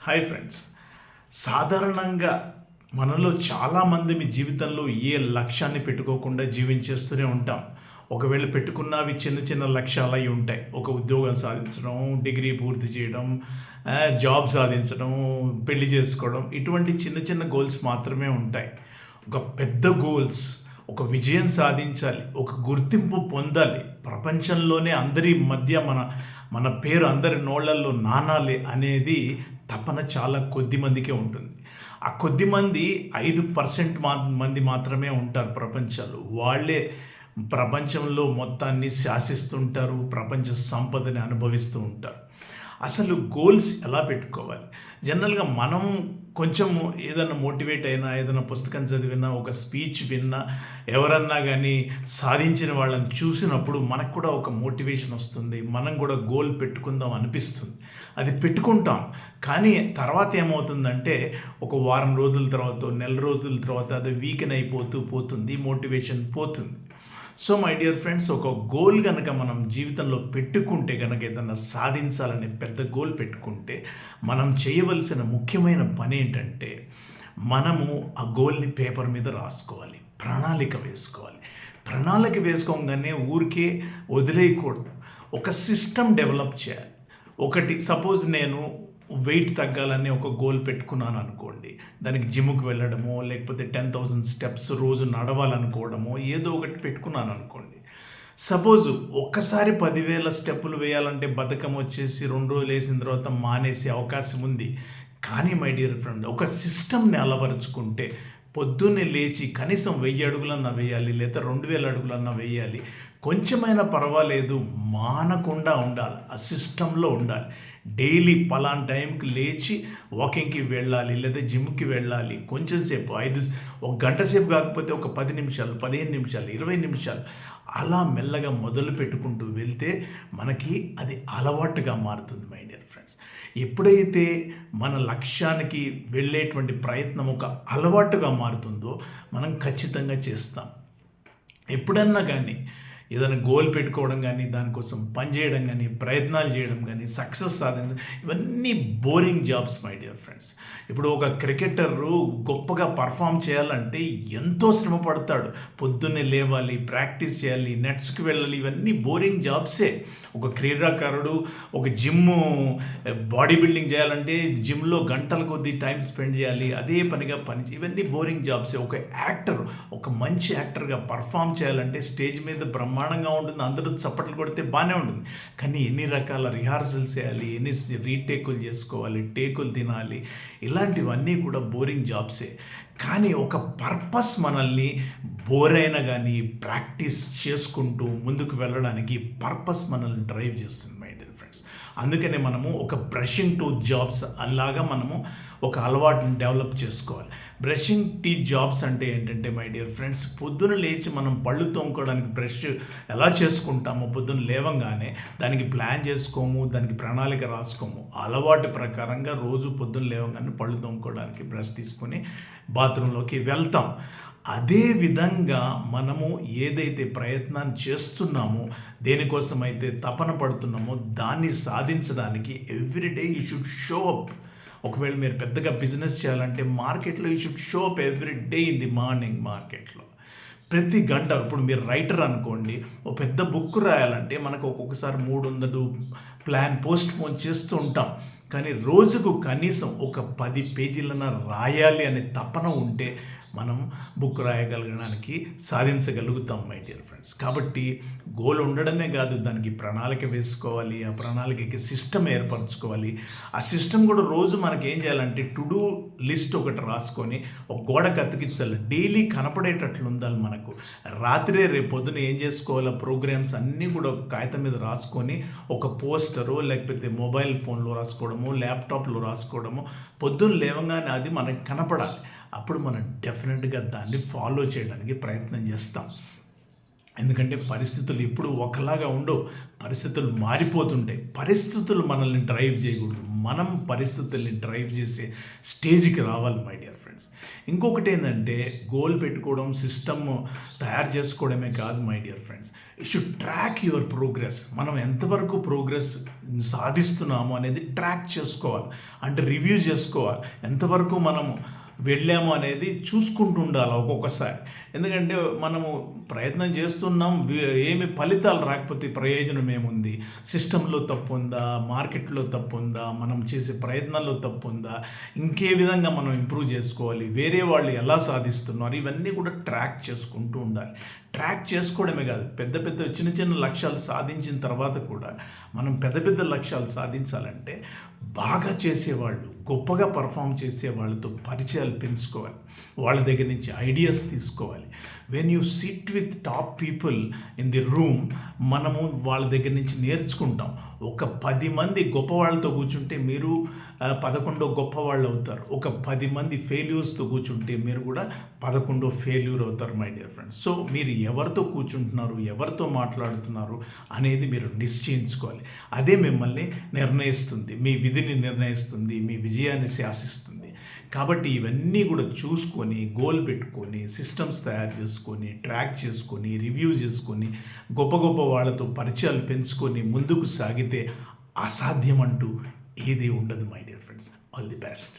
Hi friends. సాధారణంగా మనలో చాలామంది మీ జీవితంలో ఏ లక్ష్యాన్ని పెట్టుకోకుండా జీవించేస్తూనే ఉంటాం. ఒకవేళ పెట్టుకున్నవి చిన్న చిన్న లక్ష్యాలు అయి ఉంటాయి. ఒక ఉద్యోగం సాధించడం, డిగ్రీ పూర్తి చేయడం, జాబ్ సాధించడం, పెళ్లి చేసుకోవడం, ఇటువంటి చిన్న చిన్న గోల్స్ మాత్రమే ఉంటాయి. ఒక పెద్ద గోల్స్, ఒక విజయం సాధించాలి, ఒక గుర్తింపు పొందాలి, ప్రపంచంలోనే అందరి మధ్య మన మన పేరు అందరి నోళ్లలో నానాలి అనేది తపన చాలా కొద్ది మందికే ఉంటుంది. ఆ కొద్ది మంది 5% మంది మాత్రమే ఉంటారు ప్రపంచంలో. వాళ్ళే ప్రపంచంలో మొత్తాన్ని శాసిస్తుంటారు, ప్రపంచ సంపదని అనుభవిస్తూ ఉంటారు. అసలు గోల్స్ ఎలా పెట్టుకోవాలి? జనరల్గా మనం కొంచెం ఏదైనా మోటివేట్ అయినా, ఏదైనా పుస్తకం చదివినా, ఒక స్పీచ్ విన్నా, ఎవరన్నా కానీ సాధించిన వాళ్ళని చూసినప్పుడు మనకు కూడా ఒక మోటివేషన్ వస్తుంది. మనం కూడా గోల్ పెట్టుకుందాం అనిపిస్తుంది. అది పెట్టుకుంటాం. కానీ తర్వాత ఏమవుతుందంటే ఒక వారం రోజుల తర్వాత, నెల రోజుల తర్వాత అది వీకెన్ అయిపోతూ పోతుంది, మోటివేషన్ పోతుంది. సో మై డియర్ ఫ్రెండ్స్, ఒక గోల్ కనుక మనం జీవితంలో పెట్టుకుంటే, కనుక ఏదన్నా సాధించాలని పెద్ద గోల్ పెట్టుకుంటే, మనం చేయవలసిన ముఖ్యమైన పని ఏంటంటే, మనము ఆ గోల్ని పేపర్ మీద రాసుకోవాలి, ప్రణాళిక వేసుకోవాలి. ప్రణాళిక వేసుకోగానే ఊరికే వదిలేయకూడదు. ఒక సిస్టమ్ డెవలప్ చేయాలి. ఒకటి, సపోజ్ నేను వెయిట్ తగ్గాలని ఒక గోల్ పెట్టుకున్నాను అనుకోండి. దానికి జిమ్కి వెళ్ళడమో, లేకపోతే 10,000 స్టెప్స్ రోజు నడవాలనుకోవడమో, ఏదో ఒకటి పెట్టుకున్నాను అనుకోండి. సపోజ్ ఒక్కసారి 10,000 స్టెప్పులు వేయాలంటే బద్ధకం వచ్చేసి 2 రోజులు వేసిన తర్వాత మానేసే అవకాశం ఉంది. కానీ మై డియర్ ఫ్రెండ్, ఒక సిస్టమ్ని అలవరుచుకుంటే పొద్దున్నే లేచి కనీసం 1000 అడుగులన్నా వేయాలి, లేదా 2000 అడుగులన్నా వేయాలి. కొంచెమైనా పర్వాలేదు, మానకుండా ఉండాలి, ఆ సిస్టంలో ఉండాలి. డైలీ పలానా టైంకి లేచి వాకింగ్కి వెళ్ళాలి, లేదా జిమ్కి వెళ్ళాలి. కొంచెం సేపు ఒక గంట సేపు కాకపోతే ఒక 10 నిమిషాలు, 15 నిమిషాలు, 20 నిమిషాలు అలా మెల్లగా మొదలు పెట్టుకుంటూ వెళ్తే మనకి అది అలవాటుగా మారుతుంది మై డియర్ ఫ్రెండ్స్. ఎప్పుడైతే మన లక్ష్యానికి వెళ్ళేటువంటి ప్రయత్నం ఒక అలవాటుగా మారుతుందో మనం ఖచ్చితంగా చేస్తాం. ఎప్పుడన్నా కానీ ఏదైనా గోల్ పెట్టుకోవడం కానీ, దానికోసం పనిచేయడం కానీ, ప్రయత్నాలు చేయడం కానీ, సక్సెస్ సాధించడం, ఇవన్నీ boring jobs my dear friends. ఇప్పుడు ఒక క్రికెటరు గొప్పగా పర్ఫామ్ చేయాలంటే ఎంతో శ్రమ పడతాడు. పొద్దున్నే లేవాలి, ప్రాక్టీస్ చేయాలి, నెట్స్కి వెళ్ళాలి. ఇవన్నీ బోరింగ్ జాబ్సే. ఒక క్రీడాకారుడు ఒక బాడీ బిల్డింగ్ చేయాలంటే జిమ్లో గంటల కొద్దీ టైం స్పెండ్ చేయాలి, అదే పనిగా ఇవన్నీ బోరింగ్ జాబ్సే. ఒక యాక్టర్ ఒక మంచి యాక్టర్గా పర్ఫామ్ చేయాలంటే స్టేజ్ మీద బ్రహ్మాండంగా ఉంటుంది, అందరూ చప్పట్లు కొడితే బాగానే ఉంటుంది. కానీ ఎన్ని రకాల రిహార్సల్స్ చేయాలి, ఎన్ని రీటేకులు చేసుకోవాలి, టేకులు తినాలి, ఇలాంటివన్నీ కూడా బోరింగ్ జాబ్సే. కానీ ఒక పర్పస్ మనల్ని బోర్ అయినా కానీ ప్రాక్టీస్ చేసుకుంటూ ముందుకు వెళ్ళడానికి పర్పస్ మనల్ని డ్రైవ్ చేస్తుంది మై డియర్ ఫ్రెండ్స్. అందుకనే మనము ఒక బ్రషింగ్ టు జాబ్స్ అలాగా మనము ఒక అలవాటుని డెవలప్ చేసుకోవాలి. బ్రషింగ్ టీ జాబ్స్ అంటే ఏంటంటే మై డియర్ ఫ్రెండ్స్, పొద్దున లేచి మనం పళ్ళు తోముకోవడానికి బ్రష్ ఎలా చేసుకుంటామో పొద్దున లేవంగానే దానికి ప్లాన్ చేసుకోము, దానికి ప్రణాళిక రాసుకోము. అలవాటు ప్రకారంగా రోజు పొద్దున లేవగానే పళ్ళు తోముకోవడానికి బ్రష్ తీసుకొని బాత్రూంలోకి వెళ్తాం. అదే విధంగా మనము ఏదైతే ప్రయత్నాన్ని చేస్తున్నామో, దేనికోసమైతే తపన పడుతున్నామో, దాన్ని సాధించడానికి everyday you should show up. ఒకవేళ మీరు పెద్దగా బిజినెస్ చేయాలంటే మార్కెట్లో you should show up every day in the morning. మార్కెట్లో ప్రతి గంట, ఇప్పుడు మీరు రైటర్ అనుకోండి, ఒక పెద్ద బుక్ రాయాలంటే మనకు ఒక్కొక్కసారి 300 ప్లాన్ పోస్ట్ పోన్ చేస్తూ ఉంటాం. కానీ రోజుకు కనీసం ఒక 10 పేజీలన రాయాలి అనే తపన ఉంటే మనం బుక్ రాయగలగడానికి సాధించగలుగుతాం మై డియర్ ఫ్రెండ్స్. కాబట్టి గోల్ ఉండడమే కాదు, దానికి ప్రణాళిక వేసుకోవాలి, ఆ ప్రణాళికకి సిస్టమ్ ఏర్పరచుకోవాలి. ఆ సిస్టమ్ కూడా రోజు మనకి ఏం చేయాలంటే టు డూ లిస్ట్ ఒకటి రాసుకొని ఒక గోడకు అతికించాలి. డైలీ కనపడేటట్లు ఉండాలి మనకు. రాత్రే రేపు పొద్దున ఏం చేసుకోవాలో ప్రోగ్రామ్స్ అన్నీ కూడా ఒక కాగితం మీద రాసుకొని ఒక పోస్టరు, లేకపోతే మొబైల్ ఫోన్లో రాసుకోవడము, ల్యాప్టాప్లో రాసుకోవడము, పొద్దున్న లేవగానే అది మనకి కనపడాలి. అప్పుడు మనం డెఫినెట్గా దాన్ని ఫాలో చేయడానికి ప్రయత్నం చేస్తాం. ఎందుకంటే పరిస్థితులు ఎప్పుడు ఒకలాగా ఉండవు, పరిస్థితులు మారిపోతుంటాయి. పరిస్థితులు మనల్ని డ్రైవ్ చేయకూడదు, మనం పరిస్థితుల్ని డ్రైవ్ చేసే స్టేజ్కి రావాలి మై డియర్ ఫ్రెండ్స్. ఇంకొకటి ఏంటంటే గోల్ పెట్టుకోవడం, సిస్టమ్ తయారు చేసుకోవడమే కాదు my dear friends. You should track your progress. మనం ఎంతవరకు ప్రోగ్రెస్ సాధిస్తున్నాము అనేది ట్రాక్ చేసుకోవాలి, అంటే రివ్యూ చేసుకోవాలి. ఎంతవరకు మనము వెళ్ళాము అనేది చూసుకుంటూ ఉండాలి ఒక్కొక్కసారి. ఎందుకంటే మనము ప్రయత్నం చేస్తున్నాం, ఏమి ఫలితాలు రాకపోతే ప్రయోజనం ఏముంది? సిస్టంలో తప్పు ఉందా, మార్కెట్లో తప్పు ఉందా, మనం చేసే ప్రయత్నాల్లో తప్పు ఉందా, ఇంకే విధంగా మనం ఇంప్రూవ్ చేసుకోవాలి, వేరే వాళ్ళు ఎలా సాధిస్తున్నారు, ఇవన్నీ కూడా ట్రాక్ చేసుకుంటూ ఉండాలి. ట్రాక్ చేసుకోవడమే కాదు, పెద్ద పెద్ద చిన్న చిన్న లక్ష్యాలు సాధించిన తర్వాత కూడా మనం పెద్ద పెద్ద లక్ష్యాలు సాధించాలంటే బాగా చేసేవాళ్ళు, గొప్పగా పర్ఫామ్ చేసే వాళ్ళతో పరిచయాలు పెంచుకోవాలి, వాళ్ళ దగ్గర నుంచి ఐడియాస్ తీసుకోవాలి. When you SIT with top people in the room, మనము వాళ్ళ దగ్గర నుంచి నేర్చుకుంటాం. ఒక 10 మంది గొప్ప వాళ్ళతో కూర్చుంటే మీరు 11 గొప్పవాళ్ళు అవుతారు. ఒక 10 మంది ఫెయిల్యూర్స్తో కూర్చుంటే మీరు కూడా 11 ఫెయిల్యూర్ అవుతారు మై డియర్ ఫ్రెండ్స్. సో మీరు ఎవరితో కూర్చుంటున్నారు, ఎవరితో మాట్లాడుతున్నారు అనేది మీరు నిశ్చయించుకోవాలి. అదే మిమ్మల్ని నిర్ణయిస్తుంది, మీ విధిని నిర్ణయిస్తుంది, మీ విజయాన్ని శాసిస్తుంది. కాబట్టి ఇవన్నీ కూడా చూసుకొని, గోల్ పెట్టుకొని, సిస్టమ్స్ తయారు చేసుకొని, ట్రాక్ చేసుకొని, రివ్యూ చేసుకొని, గొప్ప గొప్ప వాళ్ళతో పరిచయాలు పెంచుకొని ముందుకు సాగితే అసాధ్యం అంటూ ఏది ఉండదు my dear friends. All the best.